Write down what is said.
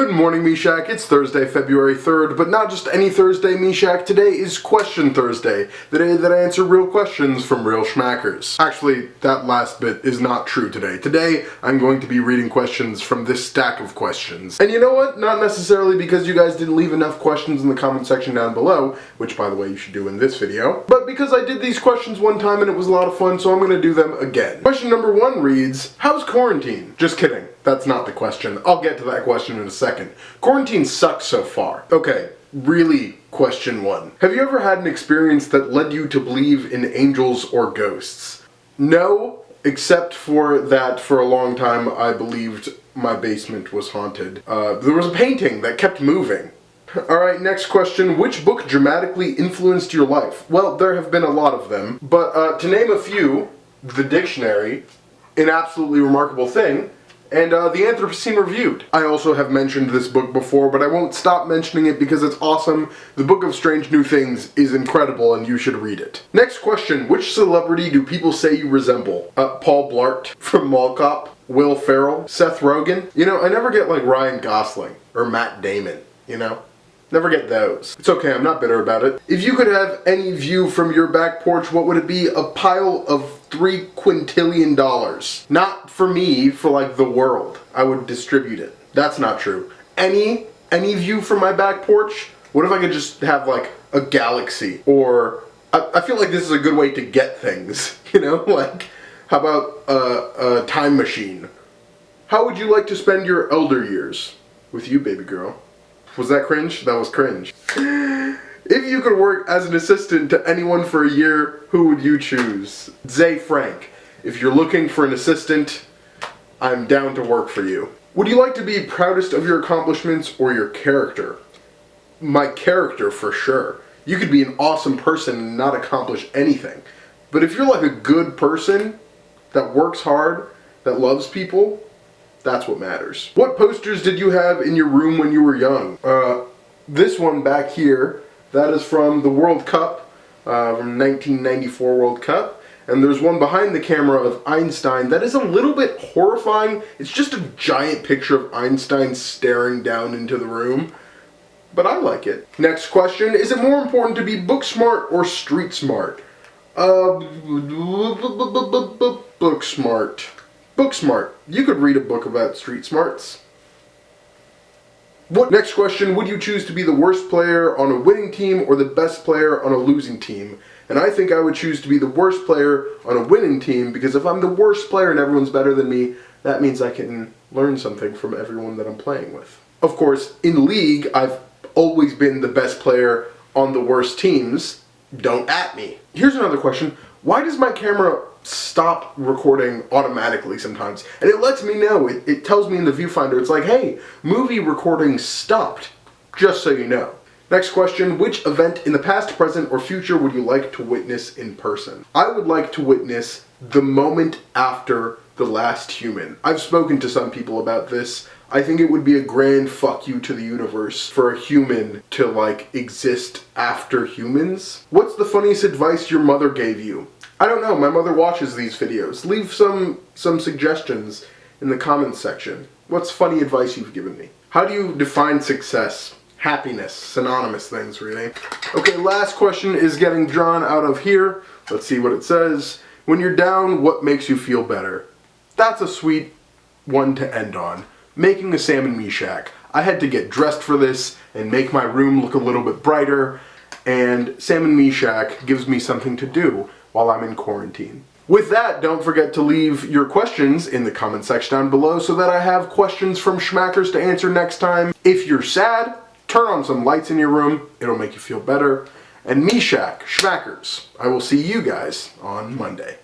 Good morning, Meshach. It's Thursday, February 3rd, but not just any Thursday, Meshach. Today is Question Thursday, the day that I answer real questions from real schmackers. Actually, that last bit is not true today. Today, I'm going to be reading questions from this stack of questions. And you know what? Not necessarily because you guys didn't leave enough questions in the comment section down below, which, by the way, you should do in this video, but because I did these questions one time and it was a lot of fun, so I'm going to do them again. Question number 1 reads, how's quarantine? Just kidding. That's not the question. I'll get to that question in a second. Quarantine sucks so far. Okay, really, question 1. Have you ever had an experience that led you to believe in angels or ghosts? No, except for that for a long time I believed my basement was haunted. There was a painting that kept moving. Alright, next question. Which book dramatically influenced your life? Well, there have been a lot of them, but to name a few, The Dictionary, An Absolutely Remarkable Thing, and The Anthropocene Reviewed. I also have mentioned this book before, but I won't stop mentioning it because it's awesome. The Book of Strange New Things is incredible and you should read it. Next question, which celebrity do people say you resemble? Paul Blart from Mall Cop, Will Ferrell, Seth Rogen. You know, I never get like Ryan Gosling or Matt Damon, you know? Never get those. It's okay, I'm not bitter about it. If you could have any view from your back porch, what would it be? A pile of $3 quintillion. Not for me, for like the world. I would distribute it. That's not true. Any view from my back porch? What if I could just have like a galaxy? Or, I feel like this is a good way to get things, you know? Like, how about a time machine? How would you like to spend your elder years? With you, baby girl. Was that cringe? That was cringe. If you could work as an assistant to anyone for a year, who would you choose? Zay Frank. If you're looking for an assistant, I'm down to work for you. Would you like to be proudest of your accomplishments or your character? My character, for sure. You could be an awesome person and not accomplish anything. But if you're like a good person that works hard, that loves people, that's what matters. What posters did you have in your room when you were young? This one back here, that is from the World Cup, from 1994 World Cup. And there's one behind the camera of Einstein that is a little bit horrifying. It's just a giant picture of Einstein staring down into the room. But I like it. Next question, is it more important to be book smart or street smart? Book smart. Book smart. You could read a book about street smarts. Next question, would you choose to be the worst player on a winning team or the best player on a losing team? And I think I would choose to be the worst player on a winning team because if I'm the worst player and everyone's better than me, that means I can learn something from everyone that I'm playing with. Of course, in League, I've always been the best player on the worst teams. Don't at me. Here's another question. Why does my camera stop recording automatically sometimes? And it lets me know. It tells me in the viewfinder. It's like, hey, movie recording stopped. Just so you know. Next question, which event in the past, present, or future would you like to witness in person? I would like to witness the moment after the last human. I've spoken to some people about this. I think it would be a grand fuck you to the universe for a human to like exist after humans. What's the funniest advice your mother gave you? I don't know, my mother watches these videos. Leave some suggestions in the comments section. What's funny advice you've given me? How do you define success? Happiness, synonymous things really. Okay, last question is getting drawn out of here. Let's see what it says. When you're down, what makes you feel better? That's a sweet one to end on. Making a Sam and Meshach. I had to get dressed for this and make my room look a little bit brighter, and Sam and Meshach gives me something to do while I'm in quarantine. With that, don't forget to leave your questions in the comment section down below so that I have questions from schmackers to answer next time. If you're sad, turn on some lights in your room. It'll make you feel better. And Meshach, schmackers, I will see you guys on Monday.